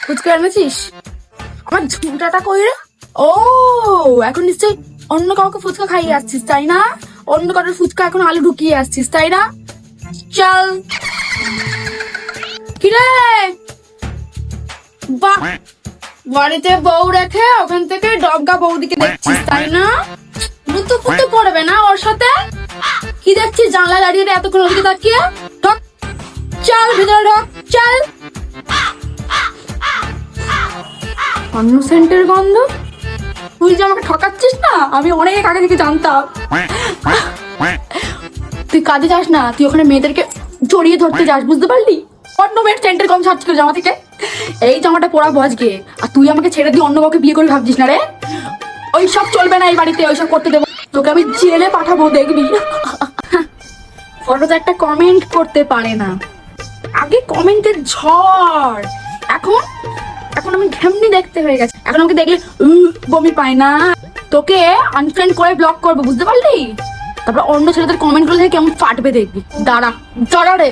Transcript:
ফুচকা এনেছিস? আমার ঝুঁটাটা কই রে? ও, এখন নিশ্চয়ই অন্য কাউকে ফুচকা খাইয়ে আসছিস তাই না? অন্য কারোর ফুচকা এখন আলু ঢুকিয়ে আসছিস তাই না? চল। কিরে, বাড়িতে বউ রেখে ওখান থেকে ডবগা বৌদিকে দেখছিস তাই না? মুতু ফুতু করবে না ওর সাথে? কি দেখছিস জানলা দাঁড়িয়ে এতক্ষণ ওদিকে তাকিয়ে? ঢক, চল ভিতরে ঢক, চল। অন্য সেন্টের গন্ধ? তুই যে আমাকে ঠকাচ্ছিস না, আমি অনেক আগে থেকে জানতাম। তুই কাজে যাস না, তুই ওখানে মেয়েদেরকে জড়িয়ে ধরতে যাস, বুঝতে পারলি? অন্য মেয়ের সেন্টের গন্ধ ছাড়ছিল জামা থেকে। এই জামাটা পরা বজগে, আর তুই আমাকে ছেড়ে দিয়ে অন্য কাউকে বিয়ে করে ভাবছিস না রে? ওইসব চলবে না এই বাড়িতে, ওইসব করতে দেবো তোকে আমি জেলে পাঠাবো, দেখবি। ফটোতে একটা কমেন্ট করতে পারে না, আগে কমেন্টের ঝড়। এখন এখন আমি ঘেমনি দেখতে হয়ে গেছে, এখন আমাকে দেখলে বমি পায় না। তোকে আনফ্রেন্ড করে ব্লক করবো, বুঝতে পারলি? তারপর অন্য ছেলেদের কমেন্ট গুলো থেকে কেমন ফাটবে দেখবি। দাঁড়া দাঁড়া রে।